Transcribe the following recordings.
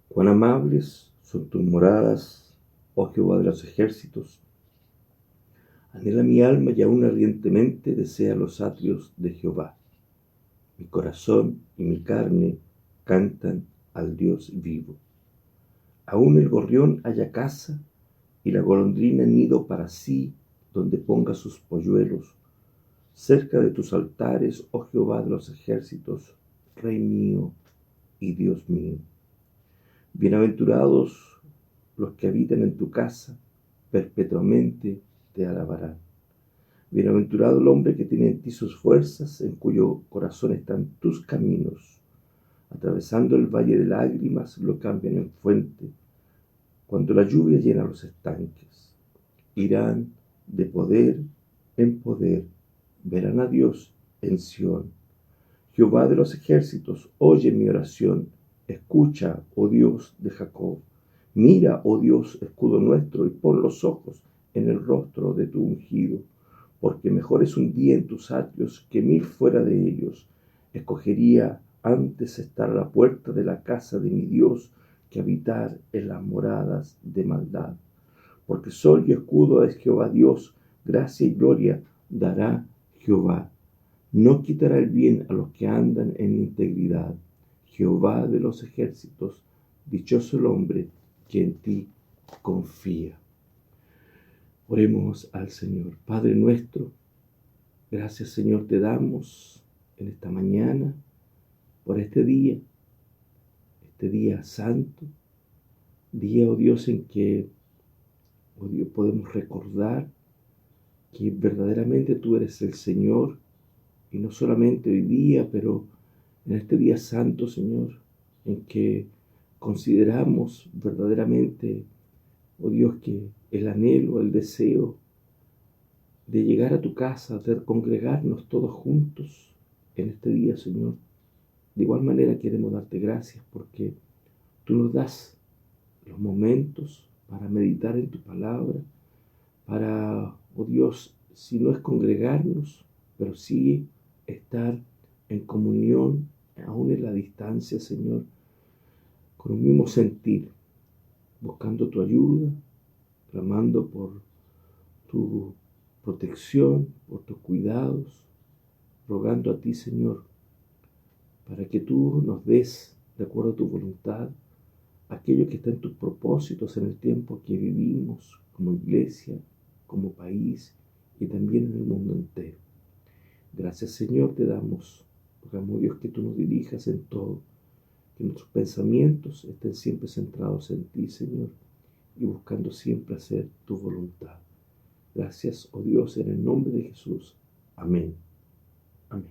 Cuán amables son tus moradas, oh Jehová de los ejércitos. Anhela mi alma y aún ardientemente desea los atrios de Jehová. Mi corazón y mi carne cantan al Dios vivo. Aún el gorrión halla casa y la golondrina nido para sí, donde ponga sus polluelos. Cerca de tus altares, oh Jehová de los ejércitos, Rey mío y Dios mío. Bienaventurados los que habitan en tu casa, perpetuamente te alabarán. Bienaventurado el hombre que tiene en ti sus fuerzas, en cuyo corazón están tus caminos. Atravesando el valle de lágrimas, lo cambian en fuente, cuando la lluvia llena los estanques. Irán de poder en poder, verán a Dios en Sión. Jehová de los ejércitos, oye mi oración. Escucha, oh Dios de Jacob. Mira, oh Dios, escudo nuestro, y pon los ojos en el rostro de tu ungido. Porque mejor es un día en tus atrios que 1000 fuera de ellos. Escogería antes estar a la puerta de la casa de mi Dios que habitar en las moradas de maldad. Porque sol y escudo es Jehová Dios, gracia y gloria dará Jehová. No quitará el bien a los que andan en integridad. Jehová de los ejércitos, dichoso el hombre que en ti confía. Oremos al Señor. Padre nuestro, gracias Señor te damos en esta mañana por este día santo, día, oh Dios, en que, oh Dios, podemos recordar que verdaderamente tú eres el Señor, y no solamente hoy día, pero en este día santo, Señor, en que consideramos verdaderamente, oh Dios, que el anhelo, el deseo de llegar a tu casa, de congregarnos todos juntos en este día, Señor. De igual manera queremos darte gracias porque tú nos das los momentos para meditar en tu palabra, para, oh Dios, si no es congregarnos, pero sí estar en comunión, aún en la distancia, Señor, con un mismo sentir, buscando tu ayuda, clamando por tu protección, por tus cuidados, rogando a ti, Señor, para que tú nos des, de acuerdo a tu voluntad, aquello que está en tus propósitos en el tiempo que vivimos como iglesia, como país y también en el mundo entero. Gracias, Señor, te damos. Rogamos, Dios, que tú nos dirijas en todo, que nuestros pensamientos estén siempre centrados en ti, Señor, y buscando siempre hacer tu voluntad. Gracias, oh Dios, en el nombre de Jesús. Amén. Amén.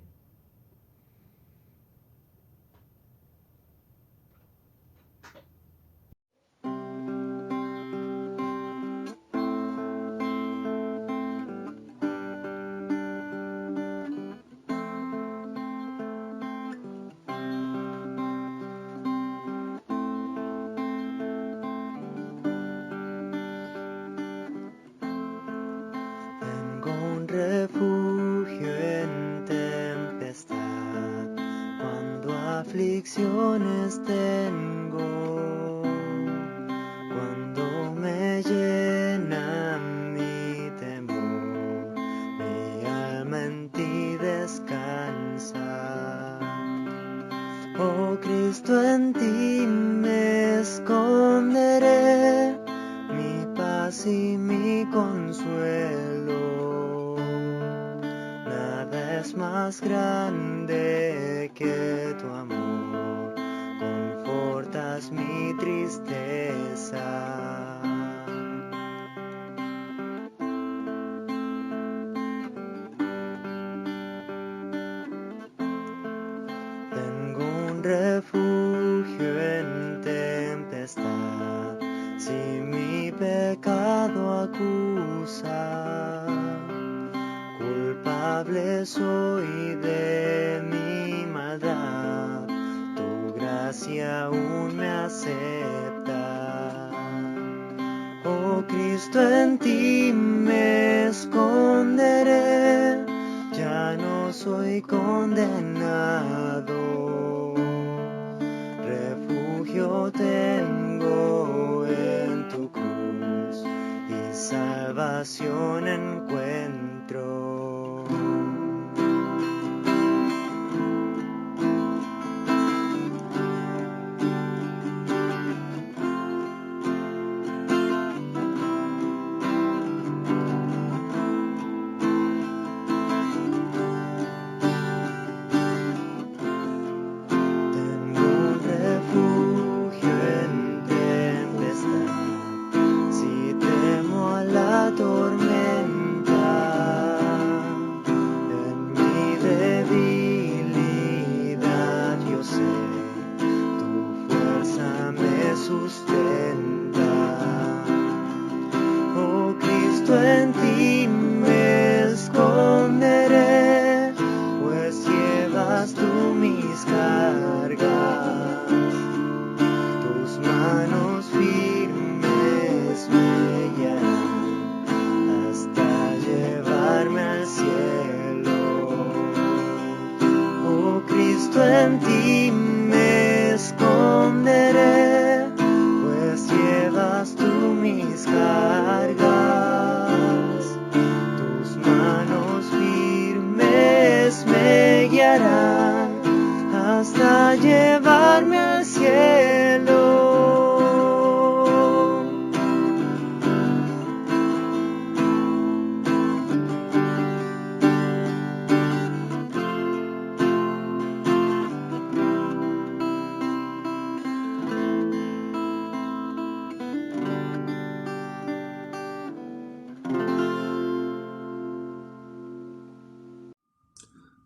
Tengo un refugio en tempestad, cuando aflicciones tengo, cuando me llena mi temor, mi alma en ti descansa. Oh Cristo, en ti me esconderé, mi paz y mi consuelo. Nada es más grande que tu amor, confortas mi tristeza. Tengo un refugio en tempestad, si mi pecado acusa, culpable soy de mi maldad, tu gracia aún me acepta. Oh Cristo, en ti me esconderé, ya no soy condenado. refugio tengo en tu cruz y salvación encuentro. En ti me esconderé, pues llevas tú mis cargas, tus manos firmes me guiarán hasta llevarme al cielo. Oh Cristo, en ti me esconderé, pues llevas tú mis cargas. Me guiará hasta llevarme al cielo.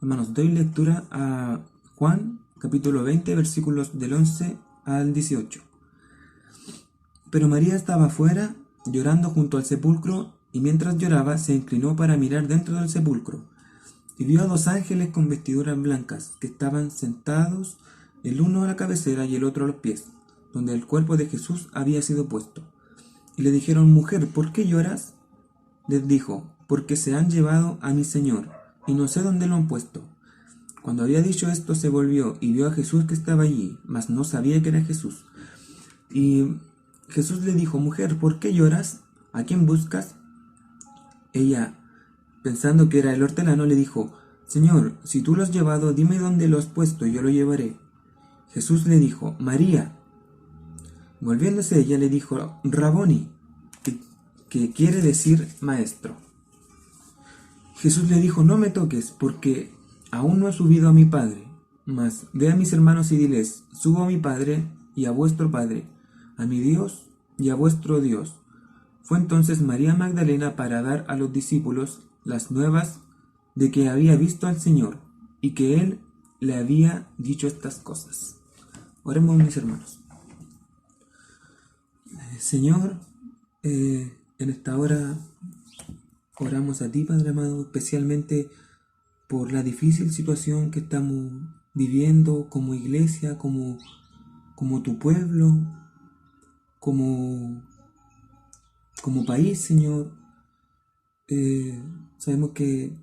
Hermanos, doy lectura a Juan, capítulo 20, versículos del 11 al 18. Pero María estaba afuera, llorando junto al sepulcro, y mientras lloraba se inclinó para mirar dentro del sepulcro, y vio a 2 ángeles con vestiduras blancas, que estaban sentados, el uno a la cabecera y el otro a los pies, donde el cuerpo de Jesús había sido puesto. Y le dijeron: Mujer, ¿por qué lloras? Les dijo: Porque se han llevado a mi Señor, y no sé dónde lo han puesto. Cuando había dicho esto, se volvió y vio a Jesús que estaba allí, mas no sabía que era Jesús. Y Jesús le dijo: Mujer, ¿por qué lloras? ¿A quién buscas? Ella, pensando que era el hortelano, le dijo: Señor, si tú lo has llevado, dime dónde lo has puesto y yo lo llevaré. Jesús le dijo: María. Volviéndose ella, le dijo: Raboni, que quiere decir maestro. Jesús le dijo: No me toques, porque aún no he subido a mi Padre, mas ve a mis hermanos y diles: Subo a mi Padre y a vuestro Padre, a mi Dios y a vuestro Dios. Fue entonces María Magdalena para dar a los discípulos las nuevas de que había visto al Señor y que Él le había dicho estas cosas. Oremos, mis hermanos. Señor, en esta hora oramos a ti, Padre amado, especialmente por la difícil situación que estamos viviendo como iglesia, como tu pueblo, como país, Señor. Sabemos que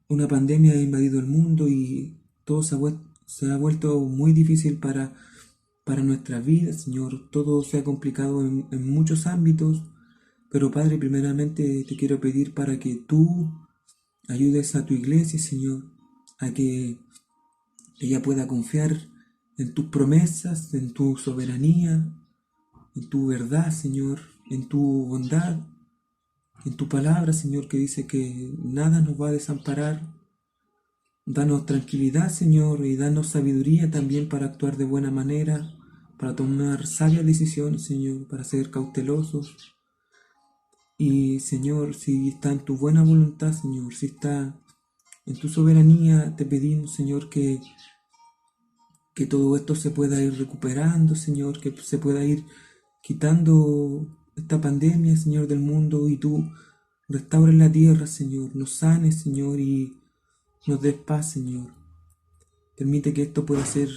una pandemia ha invadido el mundo y todo se ha vuelto muy difícil para nuestra vida, Señor. Todo se ha complicado en muchos ámbitos. Pero Padre, primeramente te quiero pedir para que tú ayudes a tu iglesia, Señor, a que ella pueda confiar en tus promesas, en tu soberanía, en tu verdad, Señor, en tu bondad, en tu palabra, Señor, que dice que nada nos va a desamparar. Danos tranquilidad, Señor, y danos sabiduría también para actuar de buena manera, para tomar sabias decisiones, Señor, para ser cautelosos. Y Señor, si está en tu buena voluntad, Señor, si está en tu soberanía, te pedimos, Señor, que todo esto se pueda ir recuperando, Señor, que se pueda ir quitando esta pandemia, Señor, del mundo, y tú restaures la tierra, Señor, nos sanes, Señor, y nos des paz, Señor. Permite que esto pueda ser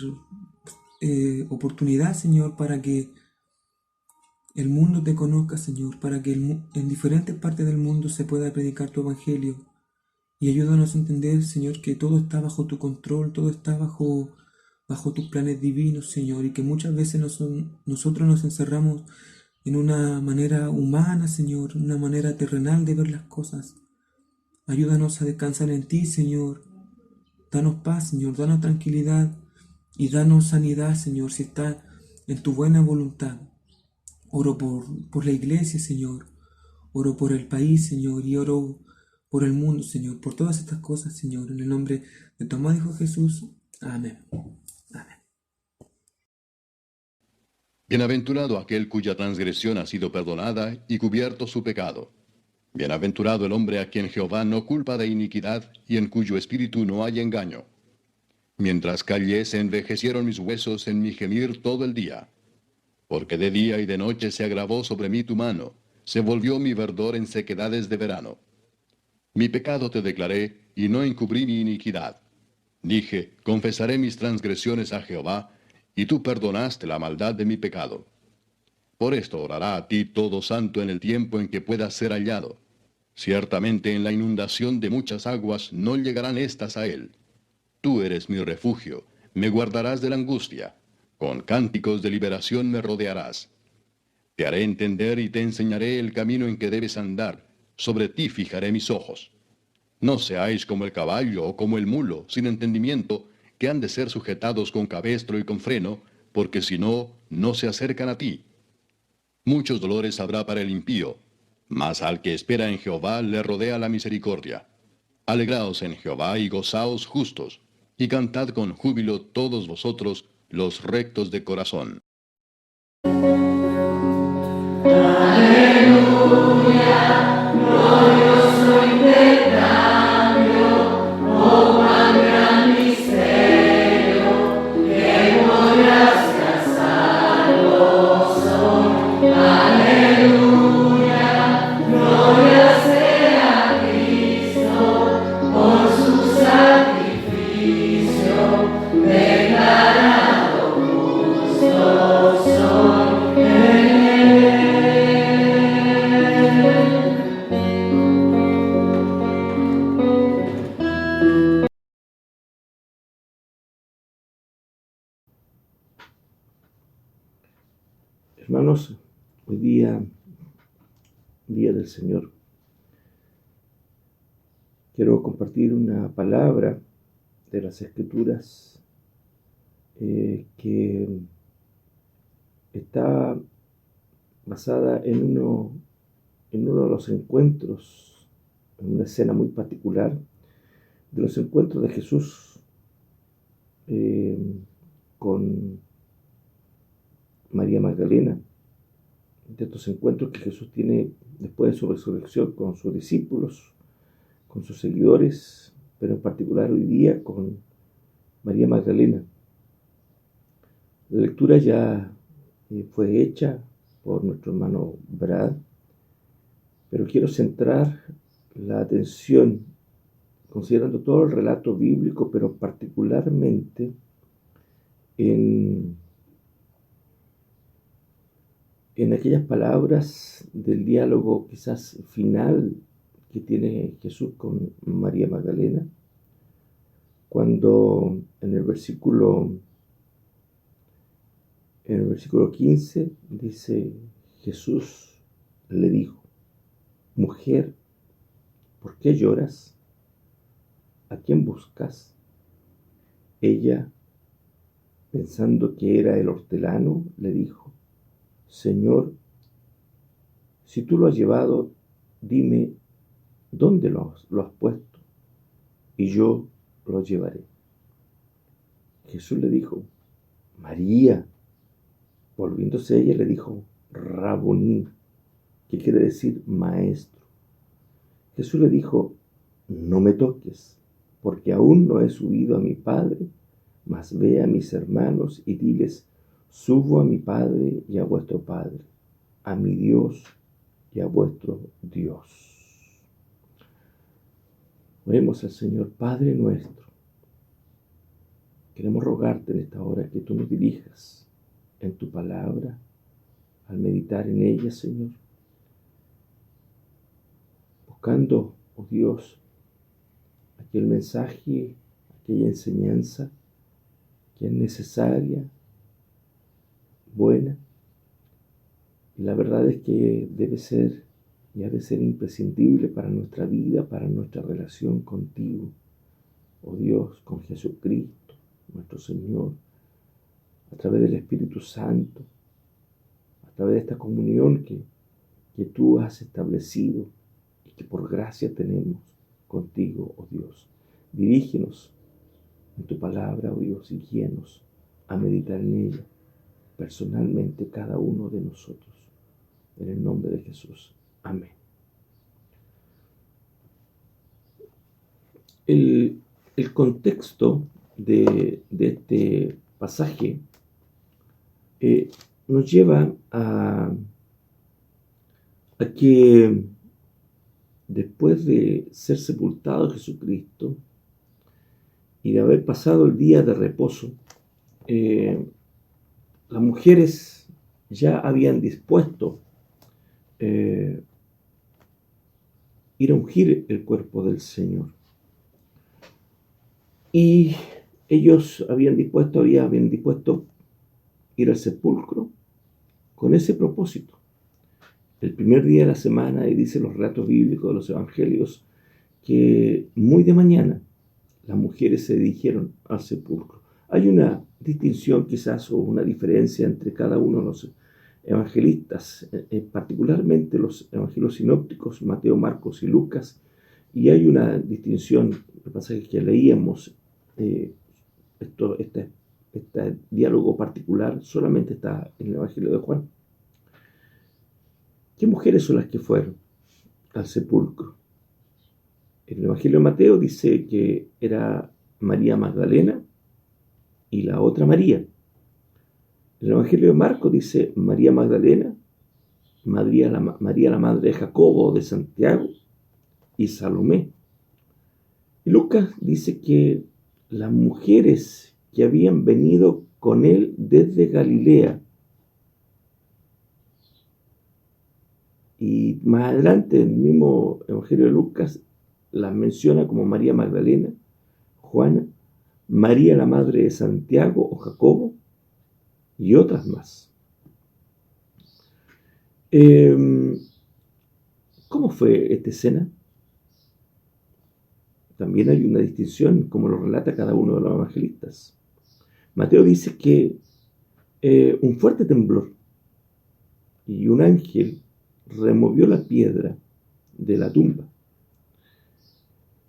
oportunidad, Señor, para que el mundo te conozca, Señor, para que en diferentes partes del mundo se pueda predicar tu evangelio. Y ayúdanos a entender, Señor, que todo está bajo tu control, todo está bajo bajo tus planes divinos, Señor, y que muchas veces nosotros nos encerramos en una manera humana, Señor, una manera terrenal de ver las cosas. Ayúdanos a descansar en ti, Señor. Danos paz, Señor, danos tranquilidad y danos sanidad, Señor, si está en tu buena voluntad. Oro por la iglesia, Señor. Oro por el país, Señor, y oro por el mundo, Señor, por todas estas cosas, Señor, en el nombre de tu amado Hijo Jesús. Amén. Amén. Bienaventurado aquel cuya transgresión ha sido perdonada y cubierto su pecado. Bienaventurado el hombre a quien Jehová no culpa de iniquidad y en cuyo espíritu no hay engaño. Mientras callé se envejecieron mis huesos en mi gemir todo el día. Porque de día y de noche se agravó sobre mí tu mano, se volvió mi verdor en sequedades de verano. Mi pecado te declaré, y no encubrí mi iniquidad. Dije, confesaré mis transgresiones a Jehová, y tú perdonaste la maldad de mi pecado. Por esto orará a ti todo santo en el tiempo en que pueda ser hallado. Ciertamente en la inundación de muchas aguas no llegarán éstas a él. Tú eres mi refugio, me guardarás de la angustia. Con cánticos de liberación me rodearás. Te haré entender y te enseñaré el camino en que debes andar. Sobre ti fijaré mis ojos. No seáis como el caballo o como el mulo, sin entendimiento, que han de ser sujetados con cabestro y con freno, porque si no, no se acercan a ti. Muchos dolores habrá para el impío, mas al que espera en Jehová le rodea la misericordia. Alegraos en Jehová y gozaos justos, y cantad con júbilo todos vosotros los rectos de corazón. Hermanos, hoy día del Señor, quiero compartir una palabra de las Escrituras que está basada en uno de los encuentros, en una escena muy particular, de los encuentros de Jesús con María Magdalena, de estos encuentros que Jesús tiene después de su resurrección con sus discípulos, con sus seguidores, pero en particular hoy día con María Magdalena. La lectura ya fue hecha por nuestro hermano Brad, pero quiero centrar la atención, considerando todo el relato bíblico, pero particularmente en aquellas palabras del diálogo quizás final que tiene Jesús con María Magdalena, cuando en el versículo 15 dice: Jesús le dijo: mujer, ¿por qué lloras? ¿A quién buscas? Ella, pensando que era el hortelano, le dijo: Señor, si tú lo has llevado, dime dónde lo has puesto, y yo lo llevaré. Jesús le dijo: María. Volviéndose ella le dijo: Raboní, que quiere decir maestro. Jesús le dijo: no me toques, porque aún no he subido a mi Padre, mas ve a mis hermanos y diles: subo a mi Padre y a vuestro Padre, a mi Dios y a vuestro Dios. Oremos al Señor. Padre nuestro, queremos rogarte en esta hora que tú nos dirijas en tu palabra, al meditar en ella, Señor, buscando, oh Dios, aquel mensaje, aquella enseñanza que es necesaria, buena, y la verdad es que debe ser y ha de ser imprescindible para nuestra vida, para nuestra relación contigo, oh Dios, con Jesucristo, nuestro Señor, a través del Espíritu Santo, a través de esta comunión que tú has establecido y que por gracia tenemos contigo, oh Dios. Dirígenos en tu palabra, oh Dios, y guíanos a meditar en ella personalmente cada uno de nosotros. En el nombre de Jesús. Amén. El contexto de este pasaje nos lleva a que después de ser sepultado Jesucristo y de haber pasado el día de reposo, las mujeres ya habían dispuesto ir a ungir el cuerpo del Señor. Y ellos habían dispuesto ir al sepulcro con ese propósito. El primer día de la semana, y dicen los relatos bíblicos de los evangelios, que muy de mañana las mujeres se dirigieron al sepulcro. Hay una distinción quizás o una diferencia entre cada uno de los evangelistas, particularmente los evangelios sinópticos, Mateo, Marcos y Lucas, y hay una distinción, el pasaje que leíamos, este diálogo particular solamente está en el evangelio de Juan. ¿Qué mujeres son las que fueron al sepulcro? En el evangelio de Mateo dice que era María Magdalena y la otra María. En el evangelio de Marcos dice María Magdalena, María la madre de Jacobo, de Santiago y Salomé. Y Lucas dice que las mujeres que habían venido con él desde Galilea. Y más adelante, en el mismo evangelio de Lucas, las menciona como María Magdalena, Juana, María la madre de Santiago o Jacobo y otras más. ¿Cómo fue esta escena? También hay una distinción, como lo relata cada uno de los evangelistas. Mateo dice que un fuerte temblor y un ángel removió la piedra de la tumba.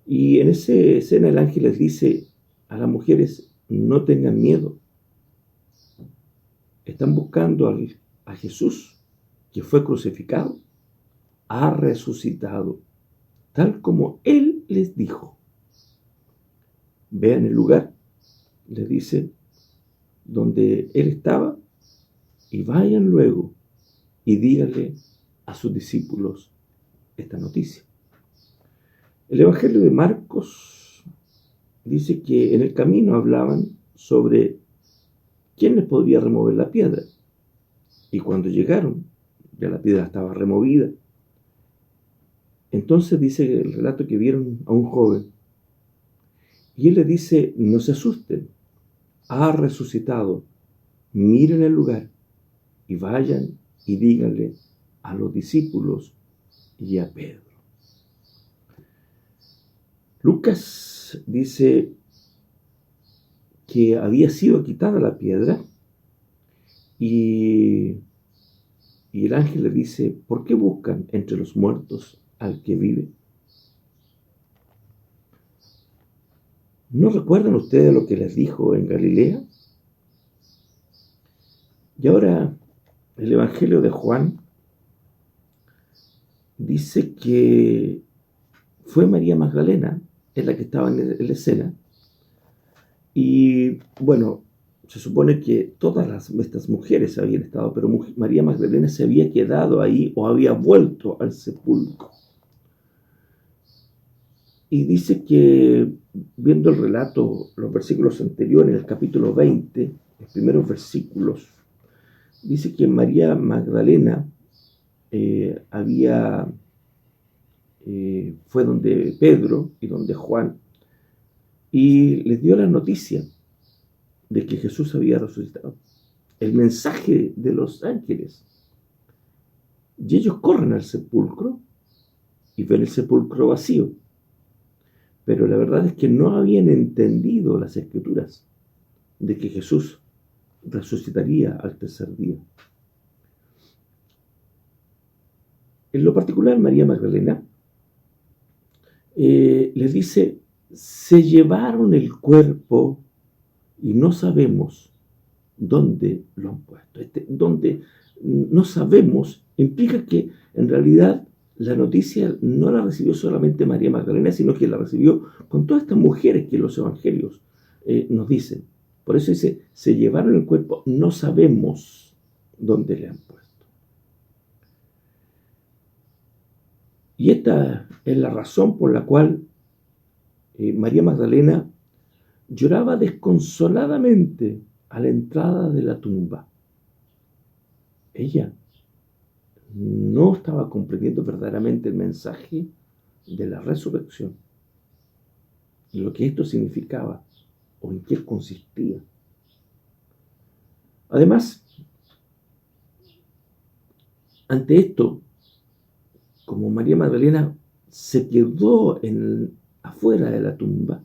Y en esa escena el ángel les dice a las mujeres: no tengan miedo. Están buscando a Jesús, que fue crucificado, ha resucitado, tal como Él les dijo. Vean el lugar, les dice, donde Él estaba, y vayan luego y díganle a sus discípulos esta noticia. El Evangelio de Marcos dice que en el camino hablaban sobre quién les podría remover la piedra. Y cuando llegaron, ya la piedra estaba removida. Entonces dice el relato que vieron a un joven. Y él le dice: no se asusten, ha resucitado, miren el lugar y vayan y díganle a los discípulos y a Pedro. Lucas dice que había sido quitada la piedra y el ángel le dice: ¿por qué buscan entre los muertos al que vive? ¿No recuerdan ustedes lo que les dijo en Galilea? Y ahora el Evangelio de Juan dice que fue María Magdalena, es la que estaba en la escena. Y bueno, se supone que todas estas mujeres habían estado, pero María Magdalena se había quedado ahí o había vuelto al sepulcro. Y dice que, viendo el relato, los versículos anteriores, el capítulo 20, los primeros versículos, dice que María Magdalena fue donde Pedro y donde Juan y les dio la noticia de que Jesús había resucitado. El mensaje de los ángeles. Y ellos corren al sepulcro y ven el sepulcro vacío. Pero la verdad es que no habían entendido las escrituras de que Jesús resucitaría al tercer día. En lo particular, María Magdalena les dice, se llevaron el cuerpo y no sabemos dónde lo han puesto. Donde no sabemos implica que en realidad la noticia no la recibió solamente María Magdalena, sino que la recibió con todas estas mujeres que los evangelios nos dicen. Por eso dice, se llevaron el cuerpo, no sabemos dónde le han puesto. Y esta es la razón por la cual María Magdalena lloraba desconsoladamente a la entrada de la tumba. Ella no estaba comprendiendo verdaderamente el mensaje de la resurrección y lo que esto significaba o en qué consistía. Además, ante esto, como María Magdalena se quedó afuera de la tumba,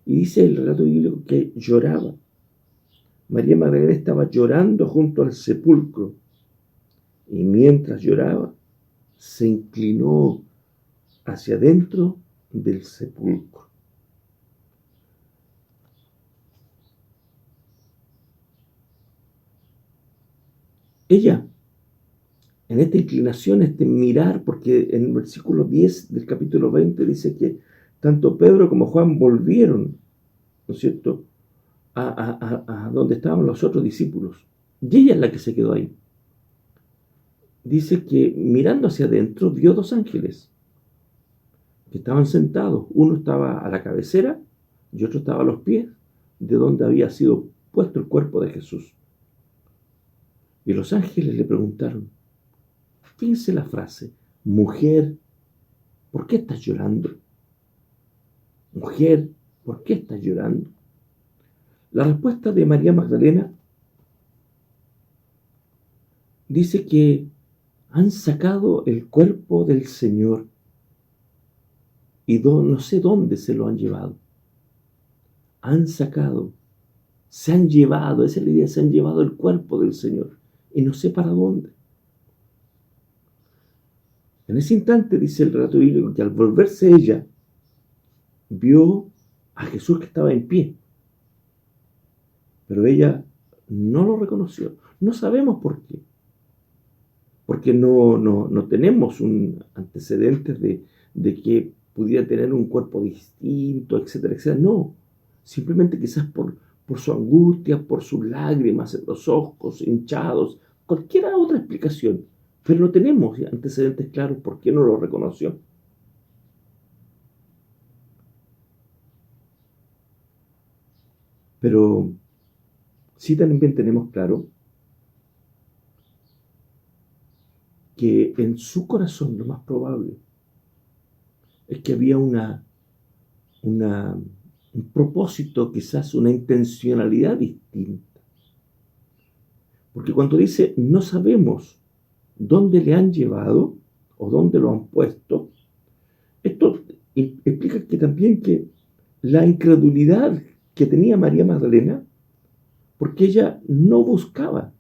y dice el relato bíblico que lloraba. María Magdalena estaba llorando junto al sepulcro, y mientras lloraba, se inclinó hacia adentro del sepulcro. Ella, en esta inclinación, este mirar, porque en el versículo 10 del capítulo 20 dice que tanto Pedro como Juan volvieron, ¿no es cierto?, a donde estaban los otros discípulos. Y ella es la que se quedó ahí. Dice que mirando hacia adentro vio dos ángeles que estaban sentados. Uno estaba a la cabecera y otro estaba a los pies de donde había sido puesto el cuerpo de Jesús. Y los ángeles le preguntaron, fíjense la frase, mujer, ¿por qué estás llorando? Mujer, ¿por qué estás llorando? La respuesta de María Magdalena dice que han sacado el cuerpo del Señor y no sé dónde se lo han llevado. Han sacado, se han llevado, esa es la idea, se han llevado el cuerpo del Señor y no sé para dónde. En ese instante, dice el relato bíblico, que al volverse ella, vio a Jesús que estaba en pie. Pero ella no lo reconoció. No sabemos por qué. Porque no tenemos un antecedentes de que pudiera tener un cuerpo distinto, etcétera, etcétera. No. Simplemente quizás por su angustia, por sus lágrimas en los ojos hinchados, cualquier otra explicación. Pero no tenemos antecedentes claros por qué no lo reconoció. Pero sí también tenemos claro que en su corazón lo más probable es que había un propósito, quizás una intencionalidad distinta. Porque cuando dice no sabemos dónde le han llevado o dónde lo han puesto, esto implica que también que la incredulidad que tenía María Magdalena, porque ella no buscaba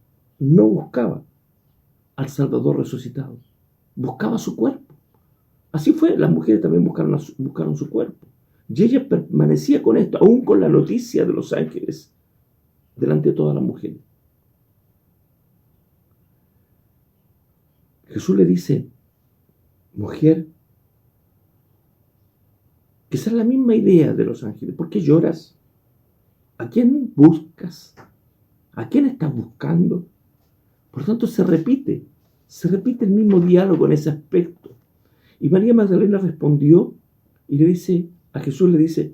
al Salvador resucitado, buscaba su cuerpo. Así fue, las mujeres también buscaron su cuerpo. Y ella permanecía con esto, aún con la noticia de los ángeles, delante de todas las mujeres. Jesús le dice, mujer, que esa es la misma idea de los ángeles. ¿Por qué lloras? ¿A quién buscas? ¿A quién estás buscando? Por tanto, se repite el mismo diálogo en ese aspecto. Y María Magdalena respondió y a Jesús le dice,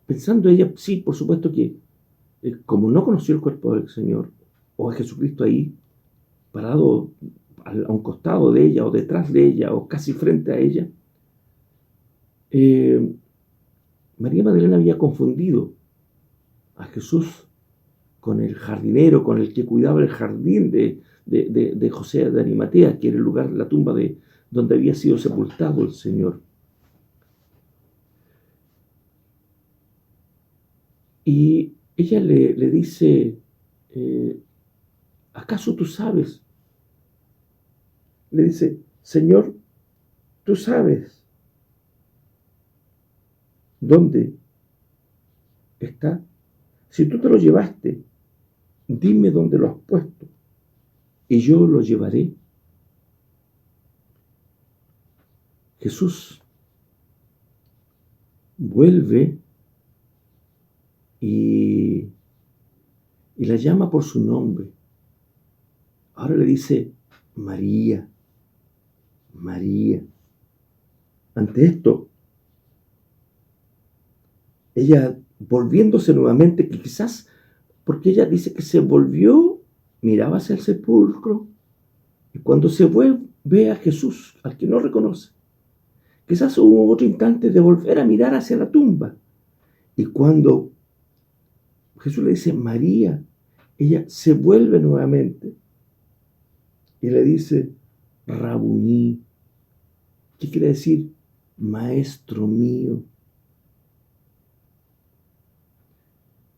pensando ella, sí, por supuesto que como no conoció el cuerpo del Señor, o a Jesucristo ahí, parado a un costado de ella, o detrás de ella, o casi frente a ella, María Magdalena había confundido a Jesús con el jardinero, con el que cuidaba el jardín de José de Arimatea, que era el lugar de la tumba donde había sido sepultado el Señor. Y ella le dice, ¿acaso tú sabes? Le dice, Señor, tú sabes dónde está. Si tú te lo llevaste, dime dónde lo has puesto y yo lo llevaré. Jesús vuelve y la llama por su nombre. Ahora le dice María, María. Ante esto, ella volviéndose nuevamente, que quizás, porque ella dice que se volvió, miraba hacia el sepulcro, y cuando se ve a Jesús, al que no reconoce, quizás hubo otro instante de volver a mirar hacia la tumba, y cuando Jesús le dice María, ella se vuelve nuevamente, y le dice Rabuní, ¿qué quiere decir? Maestro mío.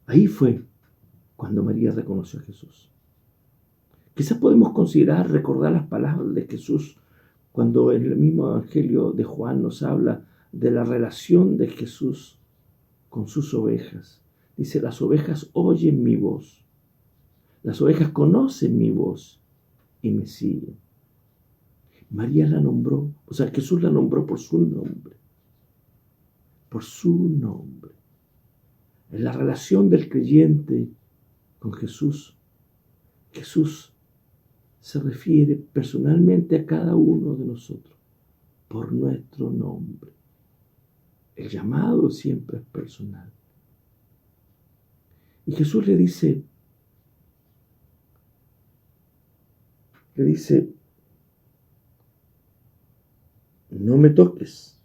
Ahí fue cuando María reconoció a Jesús. Quizás podemos recordar las palabras de Jesús cuando en el mismo Evangelio de Juan nos habla de la relación de Jesús con sus ovejas. Dice, las ovejas oyen mi voz, las ovejas conocen mi voz y me siguen. María la nombró, o sea, Jesús la nombró por su nombre. Por su nombre. En la relación del creyente con Jesús, Jesús se refiere personalmente a cada uno de nosotros por nuestro nombre. El llamado siempre es personal. Y Jesús le dice, no me toques,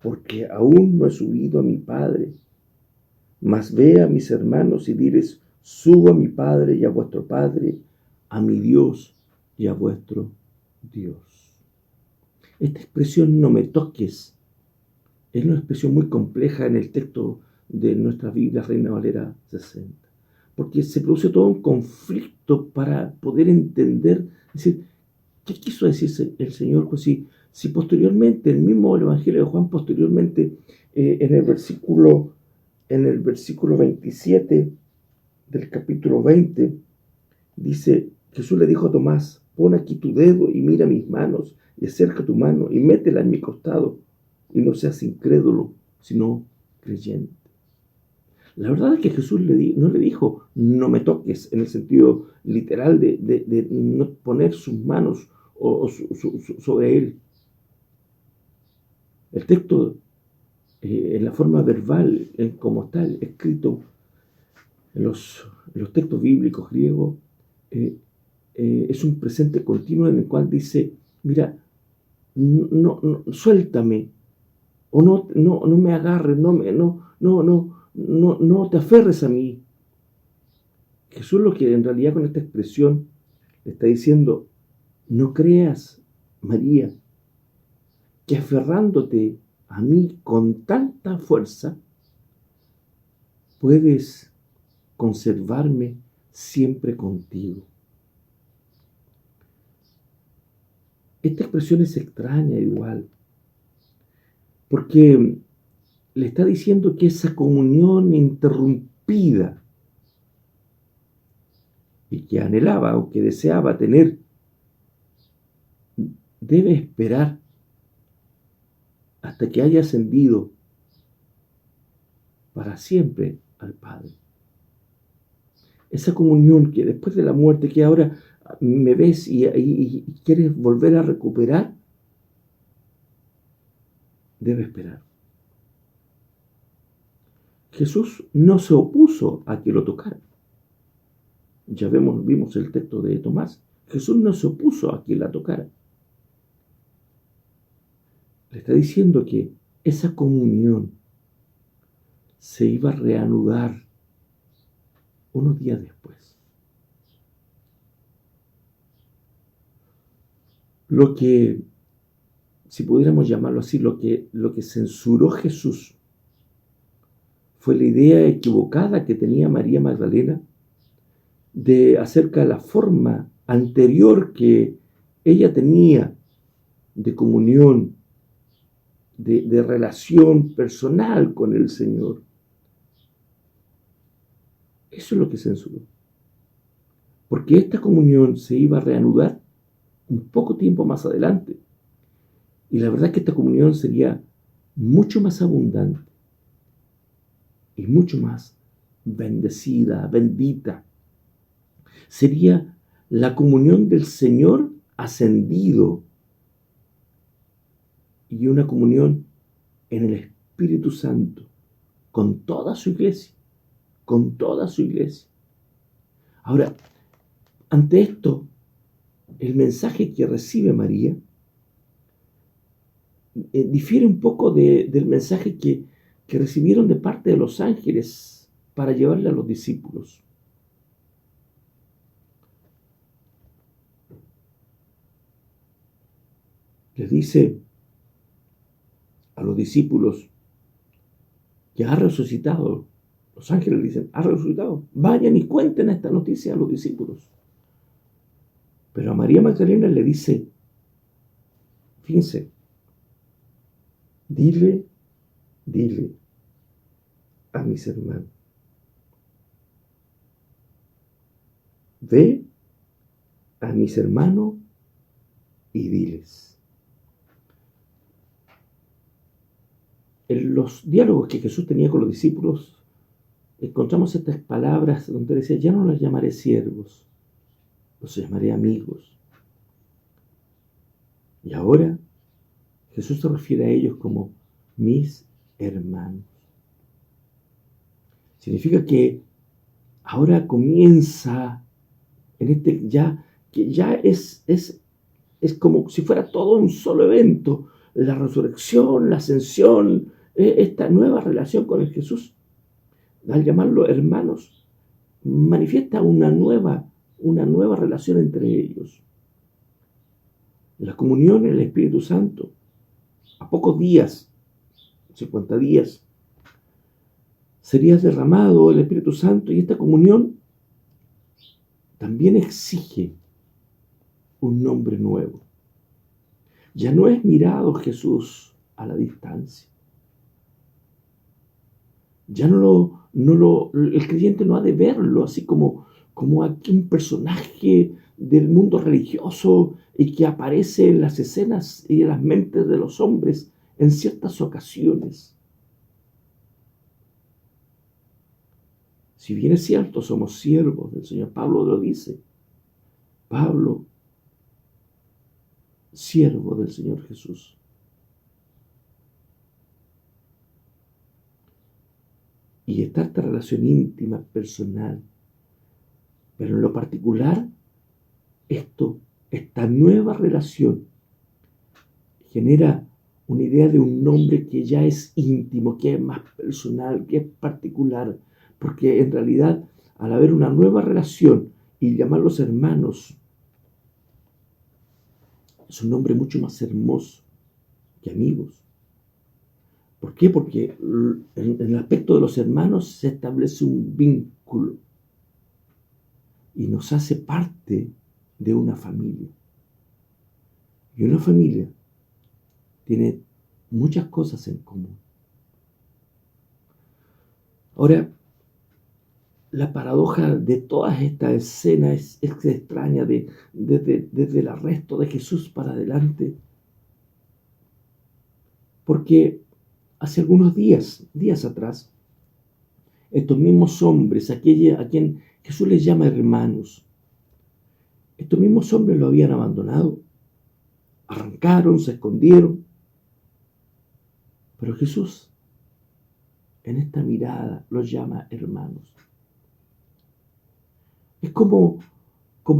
porque aún no he subido a mi Padre. Mas ve a mis hermanos y diles, subo a mi Padre y a vuestro Padre, a mi Dios y a vuestro Dios. Esta expresión no me toques es una expresión muy compleja en el texto de nuestra Biblia Reina Valera 60, porque se produce todo un conflicto para poder entender, es decir, ¿qué quiso decir el Señor? Pues si posteriormente, el mismo Evangelio de Juan, posteriormente, en el versículo 27 del capítulo 20, dice, Jesús le dijo a Tomás, pon aquí tu dedo y mira mis manos, y acerca tu mano y métela en mi costado, y no seas incrédulo, sino creyente. La verdad es que Jesús no le dijo, no me toques, en el sentido literal de no poner sus manos sobre él. El texto, en la forma verbal, como tal, escrito en los textos bíblicos griegos, es un presente continuo en el cual dice, mira, no suéltame, o no me agarres, no te aferres a mí. Jesús lo que en realidad con esta expresión le está diciendo, no creas, María, que aferrándote a mí con tanta fuerza, puedes conservarme siempre contigo. Esta expresión es extraña igual, porque le está diciendo que esa comunión interrumpida y que anhelaba o que deseaba tener, debe esperar hasta que haya ascendido para siempre al Padre. Esa comunión que después de la muerte, que ahora me ves y quieres volver a recuperar, debe esperar. Jesús no se opuso a que lo tocara. Ya vimos el texto de Tomás. Jesús no se opuso a que la tocara. Le está diciendo que esa comunión se iba a reanudar unos días después. Lo que, si pudiéramos llamarlo así, lo que censuró Jesús fue la idea equivocada que tenía María Magdalena acerca de la forma anterior que ella tenía de comunión, de relación personal con el Señor. Eso es lo que censuró. Porque esta comunión se iba a reanudar un poco tiempo más adelante. Y la verdad es que esta comunión sería mucho más abundante y mucho más bendecida, bendita. Sería la comunión del Señor ascendido y una comunión en el Espíritu Santo con toda su iglesia, con toda su iglesia. Ahora, ante esto, el mensaje que recibe María difiere un poco del mensaje que recibieron de parte de los ángeles para llevarle a los discípulos. Les dice a los discípulos que ha resucitado. Los ángeles dicen, ha resucitado. Vayan y cuenten esta noticia a los discípulos. Pero a María Magdalena le dice, fíjense, dile a mis hermanos. Ve a mis hermanos y diles. En los diálogos que Jesús tenía con los discípulos, encontramos estas palabras donde decía, ya no los llamaré siervos, los llamaré amigos. Y ahora Jesús se refiere a ellos como mis hermanos. Significa que ahora comienza en que ya es como si fuera todo un solo evento, la resurrección, la ascensión, esta nueva relación con el Jesús. Al llamarlo hermanos, manifiesta una nueva relación entre ellos. La comunión en el Espíritu Santo, a pocos días, 50 días, sería derramado el Espíritu Santo, y esta comunión también exige un nombre nuevo. Ya no es mirado Jesús a la distancia. Ya el creyente no ha de verlo así como aquí un personaje del mundo religioso y que aparece en las escenas y en las mentes de los hombres en ciertas ocasiones. Si bien es cierto, somos siervos del Señor. Pablo lo dice. Pablo, siervo del Señor Jesús. Y está esta relación íntima, personal. Pero en lo particular, esta nueva relación genera una idea de un nombre que ya es íntimo, que es más personal, que es particular. Porque en realidad, al haber una nueva relación y llamarlos hermanos, es un nombre mucho más hermoso que amigos. ¿Por qué? Porque en el aspecto de los hermanos se establece un vínculo y nos hace parte de una familia. Y una familia tiene muchas cosas en común. Ahora, la paradoja de todas estas escenas es extraña desde el arresto de Jesús para adelante. Porque hace algunos días atrás, estos mismos hombres, a quien Jesús les llama hermanos, estos mismos hombres lo habían abandonado, arrancaron, se escondieron. Pero Jesús, en esta mirada, los llama hermanos. Es como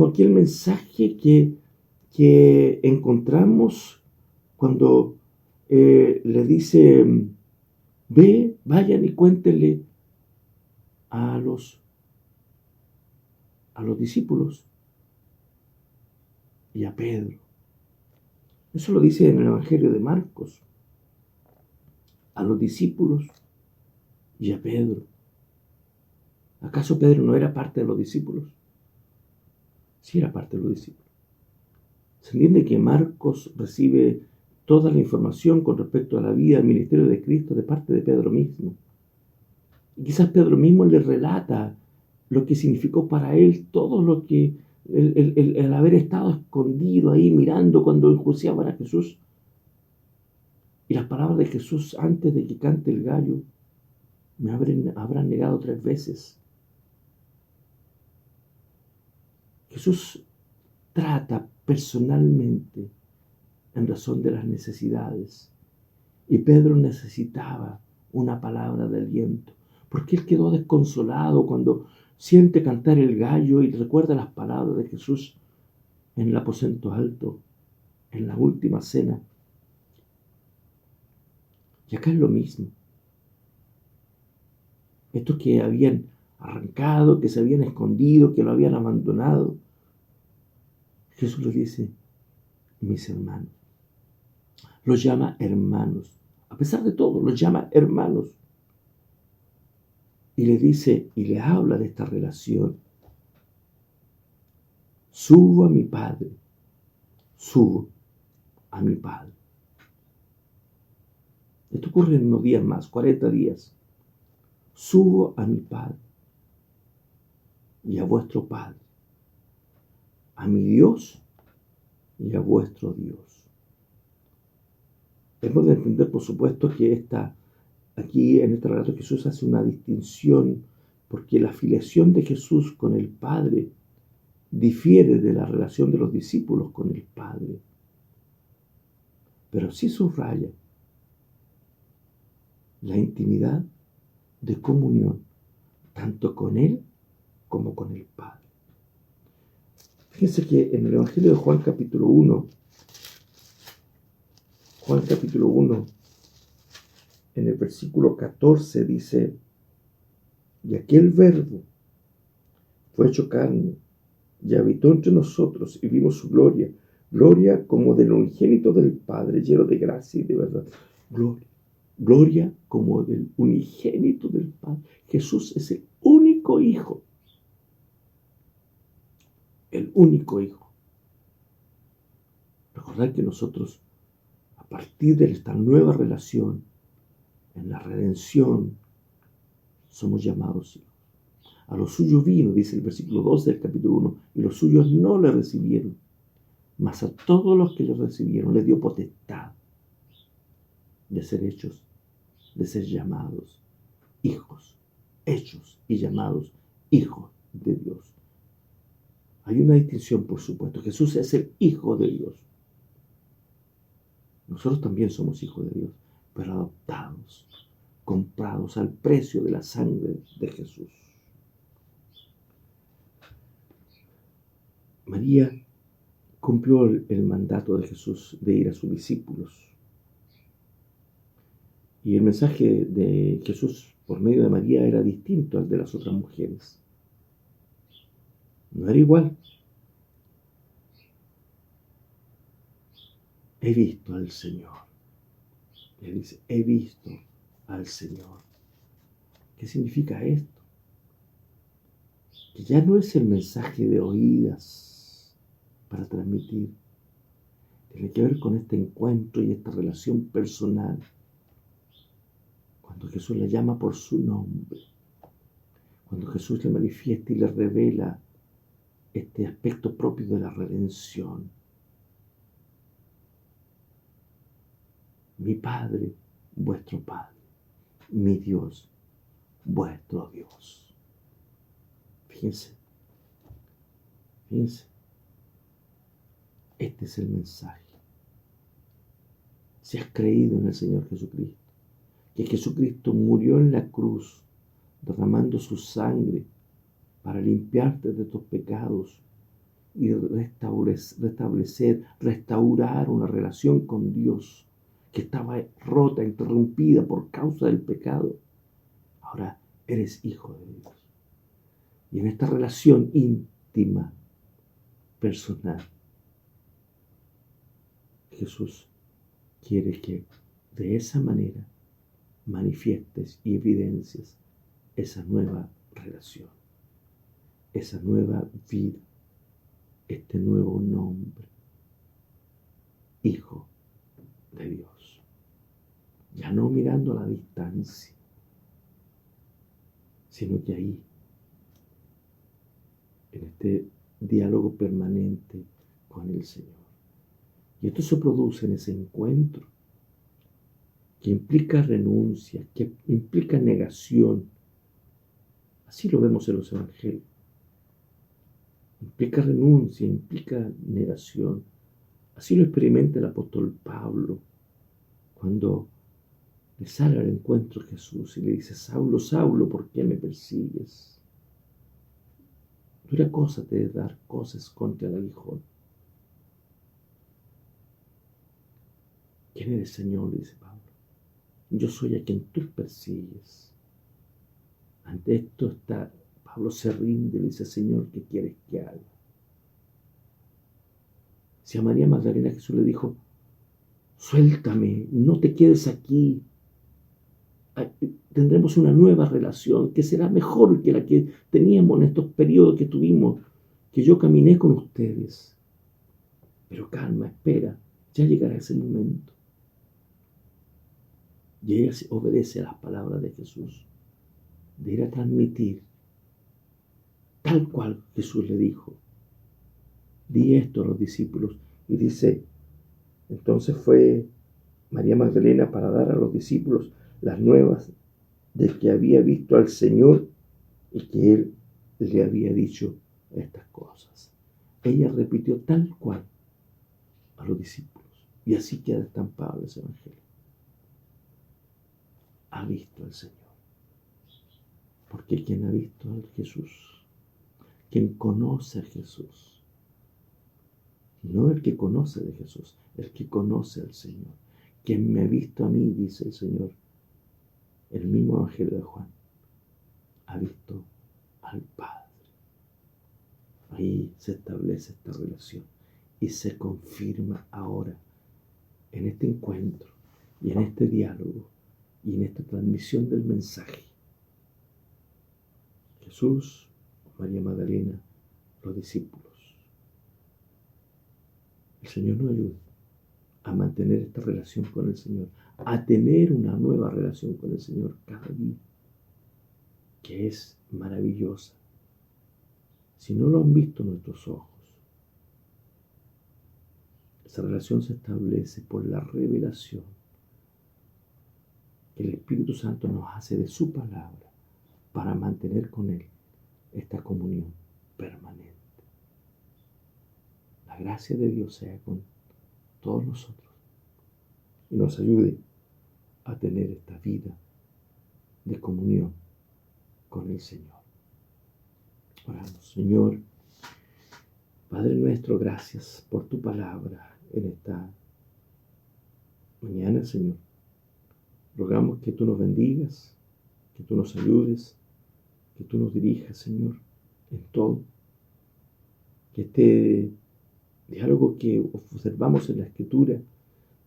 aquel mensaje que encontramos cuando le dice, vayan y cuéntenle a los discípulos y a Pedro. Eso lo dice en el Evangelio de Marcos. A los discípulos y a Pedro. ¿Acaso Pedro no era parte de los discípulos? Sí era parte de los discípulos. Se entiende que Marcos recibe toda la información con respecto a la vida del ministerio de Cristo de parte de Pedro mismo. Y quizás Pedro mismo le relata lo que significó para él todo lo que el haber estado escondido ahí mirando cuando enjuiciaban a Jesús. Y las palabras de Jesús antes de que cante el gallo, me habrán negado 3 veces. Jesús trata personalmente en razón de las necesidades. Y Pedro necesitaba una palabra de aliento, porque él quedó desconsolado cuando siente cantar el gallo y recuerda las palabras de Jesús en el aposento alto, en la última cena. Y acá es lo mismo. Estos que habían arrancado, que se habían escondido, que lo habían abandonado, Jesús les dice, mis hermanos. Los llama hermanos. A pesar de todo, los llama hermanos. Y le dice, y le habla de esta relación. Subo a mi Padre. Subo a mi Padre. Esto ocurre en unos días más, 40 días. Subo a mi Padre y a vuestro Padre, a mi Dios y a vuestro Dios. Hemos de entender, por supuesto, que aquí en este relato Jesús hace una distinción, porque la filiación de Jesús con el Padre difiere de la relación de los discípulos con el Padre. Pero sí subraya la intimidad de comunión, tanto con Él como con el Padre. Fíjense que en el Evangelio de Juan capítulo 1, en el versículo 14 dice, y aquel Verbo fue hecho carne y habitó entre nosotros y vimos su gloria, gloria como del unigénito del Padre, lleno de gracia y de verdad. Gloria como del unigénito del Padre. Jesús es el único Hijo. El único Hijo. Recordad que nosotros, a partir de esta nueva relación, en la redención, somos llamados hijos. A los suyos vino, dice el versículo 2 del capítulo 1, y los suyos no le recibieron. Mas a todos los que le recibieron, le dio potestad de ser hechos, de ser llamados hijos, hechos y llamados hijos de Dios. Hay una distinción, por supuesto. Jesús es el Hijo de Dios. Nosotros también somos hijos de Dios, pero adoptados, comprados al precio de la sangre de Jesús. María cumplió el mandato de Jesús de ir a sus discípulos. Y el mensaje de Jesús por medio de María era distinto al de las otras mujeres. No era igual. He visto al Señor. Él dice, he visto al Señor. ¿Qué significa esto? Que ya no es el mensaje de oídas para transmitir. Tiene que ver con este encuentro y esta relación personal. Cuando Jesús le llama por su nombre. Cuando Jesús le manifiesta y le revela este aspecto propio de la redención. Mi Padre, vuestro Padre. Mi Dios, vuestro Dios. Fíjense. Este es el mensaje. Si has creído en el Señor Jesucristo, que Jesucristo murió en la cruz, derramando su sangre para limpiarte de tus pecados y restaurar una relación con Dios que estaba rota, interrumpida por causa del pecado. Ahora eres hijo de Dios. Y en esta relación íntima, personal, Jesús quiere que de esa manera manifiestes y evidencias esa nueva relación, esa nueva vida, este nuevo nombre, Hijo de Dios. Ya no mirando a la distancia, sino que ahí, en este diálogo permanente con el Señor. Y esto se produce en ese encuentro que implica renuncia, que implica negación. Así lo vemos en los evangelios. Implica renuncia, implica negación. Así lo experimenta el apóstol Pablo cuando le sale al encuentro Jesús y le dice: Saulo, Saulo, ¿por qué me persigues? Dura cosa te de dar cosas contra el aguijón. ¿Quién eres, Señor?, le dice Pablo. Yo soy a quien tú persigues. Ante esto Pablo se rinde y le dice: Señor, ¿qué quieres que haga? Si a María Magdalena Jesús le dijo: suéltame, no te quedes aquí. Tendremos una nueva relación que será mejor que la que teníamos en estos periodos que tuvimos, que yo caminé con ustedes. Pero calma, espera, ya llegará ese momento. Y ella obedece a las palabras de Jesús, de ir a transmitir tal cual Jesús le dijo. Di esto a los discípulos. Y dice, entonces fue María Magdalena para dar a los discípulos las nuevas de que había visto al Señor y que Él le había dicho estas cosas. Ella repitió tal cual a los discípulos. Y así queda estampado en ese evangelio. Ha visto al Señor. Porque quien ha visto a Jesús, quien conoce a Jesús, no el que conoce de Jesús, el que conoce al Señor. Quien me ha visto a mí, dice el Señor, el mismo evangelio de Juan, ha visto al Padre. Ahí se establece esta relación y se confirma ahora en este encuentro y en este diálogo y en esta transmisión del mensaje. Jesús, María Magdalena, los discípulos. El Señor nos ayuda a mantener esta relación con el Señor, a tener una nueva relación con el Señor cada día, que es maravillosa. Si no lo han visto nuestros ojos, esa relación se establece por la revelación que el Espíritu Santo nos hace de su palabra para mantener con Él esta comunión permanente. La gracia de Dios sea con todos nosotros y nos ayude a tener esta vida de comunión con el Señor. Oramos. Señor, Padre nuestro, gracias por tu palabra en esta mañana, Señor. Rogamos que tú nos bendigas, que tú nos ayudes, que tú nos dirijas, Señor, en todo. Que este diálogo que observamos en la Escritura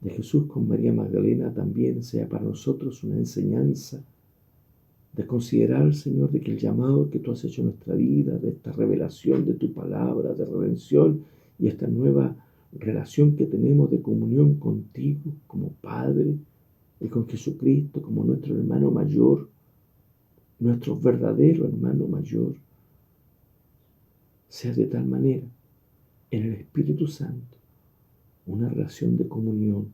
de Jesús con María Magdalena también sea para nosotros una enseñanza de considerar, Señor, de que el llamado que tú has hecho en nuestra vida, de esta revelación de tu palabra, de redención y esta nueva relación que tenemos de comunión contigo como Padre y con Jesucristo como nuestro hermano mayor, nuestro verdadero hermano mayor, sea de tal manera en el Espíritu Santo una relación de comunión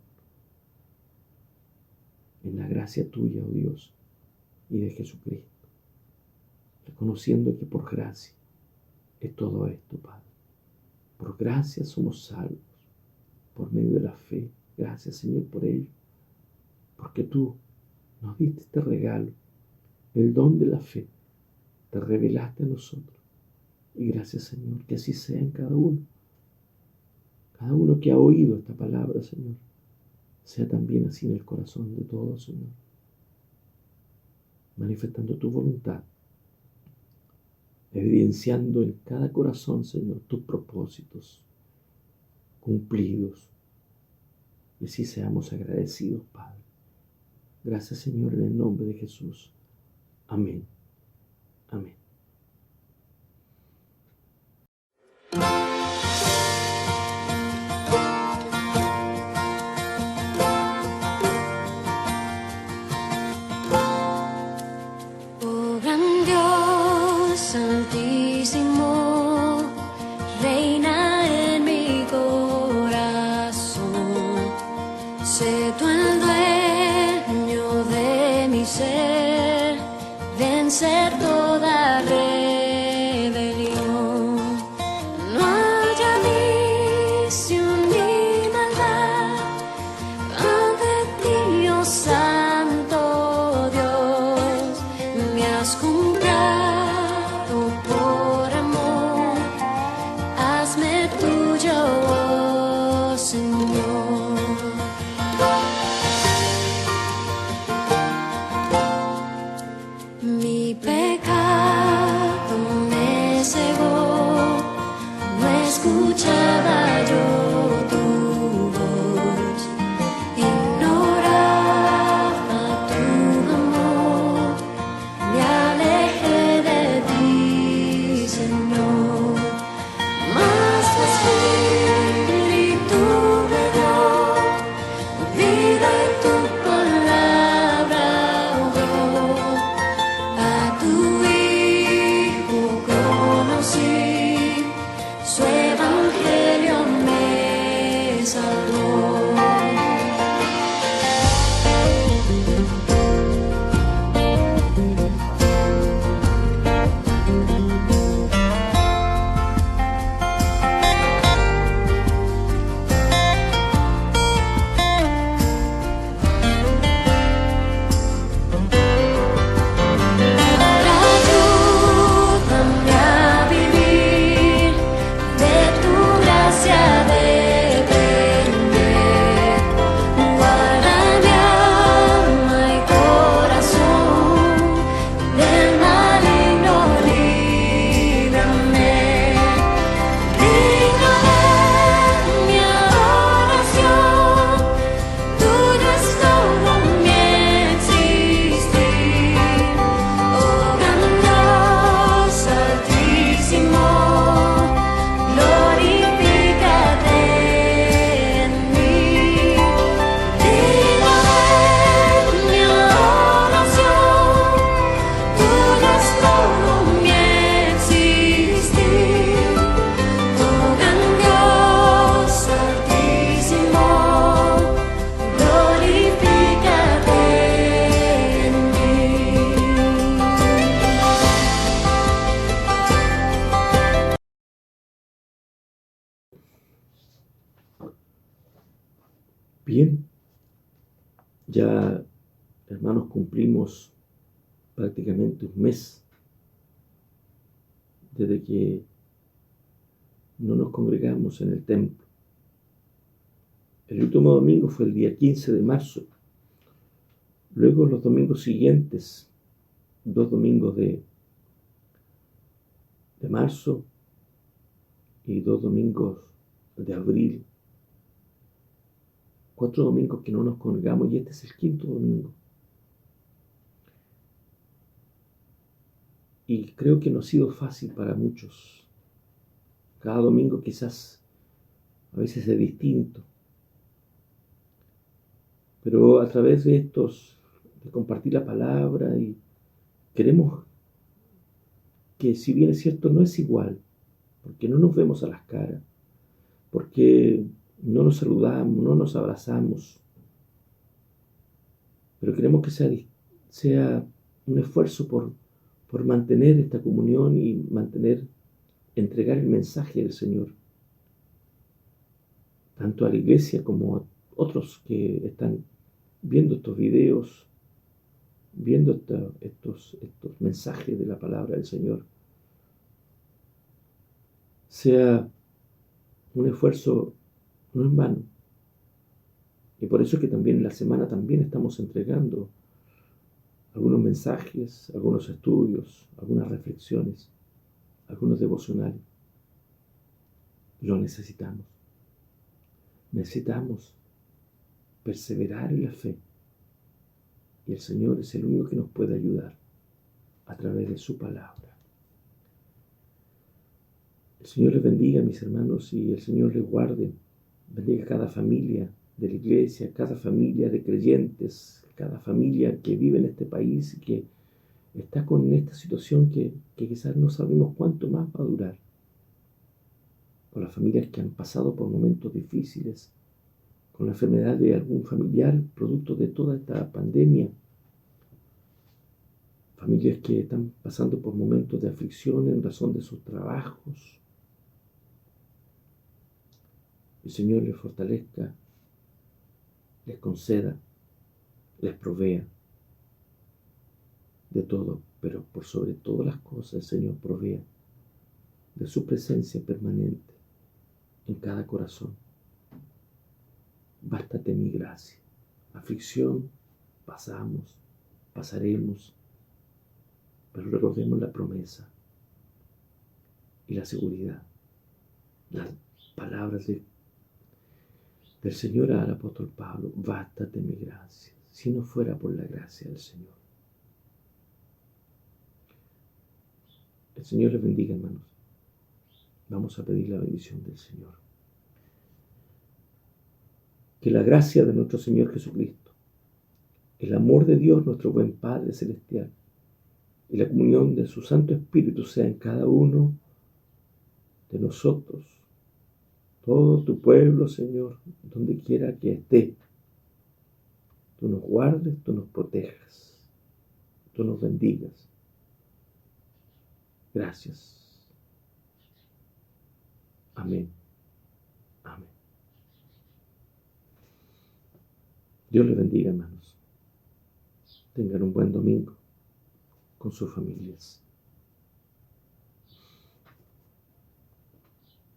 en la gracia tuya, oh Dios, y de Jesucristo, reconociendo que por gracia es todo esto, Padre. Por gracia somos salvos, por medio de la fe. Gracias, Señor, por ello, porque tú nos diste este regalo, el don de la fe, te revelaste a nosotros. Y gracias, Señor, que así sea en cada uno que ha oído esta palabra, Señor, sea también así en el corazón de todos, Señor, manifestando tu voluntad, evidenciando en cada corazón, Señor, tus propósitos cumplidos. Y así seamos agradecidos, Padre. Gracias, Señor, en el nombre de Jesús. Amén. Amén. Oh gran Dios santísimo, reina en mi corazón. Sé tú el dueño de mi ser, vencer toda rebelión. No haya visión ni maldad ante ti, oh Santo Dios. Me has comprado por amor, hazme tuyo, oh Señor. Mi pecado me cegó, no escuchaba yo tu voz, ignoraba tu amor, me alejé de ti, Señor. Mas tu Espíritu me dio vida y tu palabra oyó. A tu Hijo conocí, su evangelio me salvó. Ayúdame a vivir, de tu gracia depender. Guarda mi alma y corazón, del maligno líbrame. Digno de mi adoración, tuyo es todo mi existir. Oh gran Dios altísimo, glorifícate en mí. Digno de mi adoración, tuyo es todo mi existir. Oh gran Dios altísimo, glorifícate en mí. Bien, ya, hermanos, cumplimos prácticamente un mes desde que no nos congregamos en el templo. El último domingo fue el día 15 de marzo. Luego los domingos siguientes, 2 domingos de marzo y 2 domingos de abril. 4 domingos que no nos congregamos y este es el 5.º domingo. Y creo que no ha sido fácil para muchos. Cada domingo quizás a veces es distinto. Pero a través de de compartir la palabra, y queremos que, si bien es cierto, no es igual, porque no nos vemos a las caras, porque no nos saludamos, no nos abrazamos, pero queremos que sea un esfuerzo por mantener esta comunión y entregar el mensaje del Señor, tanto a la iglesia como a otros que están viendo estos videos, viendo estos mensajes de la palabra del Señor. Sea un esfuerzo no en vano, Y por eso es que también en la semana también estamos entregando algunos mensajes, algunos estudios, algunas reflexiones, algunos devocionales. Lo necesitamos. Necesitamos perseverar en la fe. Y el Señor es el único que nos puede ayudar a través de su palabra. El Señor les bendiga, mis hermanos, y el Señor les guarde. Bendiga a cada familia de la iglesia, cada familia de creyentes, cada familia que vive en este país y que está con esta situación que quizás no sabemos cuánto más va a durar. Con las familias que han pasado por momentos difíciles, con la enfermedad de algún familiar producto de toda esta pandemia. Familias que están pasando por momentos de aflicción en razón de sus trabajos. El Señor les fortalezca, les conceda, les provea de todo, pero por sobre todas las cosas el Señor provea de su presencia permanente en cada corazón. Bástate mi gracia. Aflicción, pasamos, pasaremos, pero recordemos la promesa y la seguridad, las palabras del Señor al apóstol Pablo: bástate mi gracia, si no fuera por la gracia del Señor. El Señor les bendiga, hermanos. Vamos a pedir la bendición del Señor. Que la gracia de nuestro Señor Jesucristo, el amor de Dios, nuestro buen Padre Celestial, y la comunión de su Santo Espíritu sea en cada uno de nosotros, todo tu pueblo, Señor, donde quiera que esté. Tú nos guardes, tú nos protejas, tú nos bendigas. Gracias. Amén. Amén. Dios les bendiga, hermanos. Tengan un buen domingo con sus familias.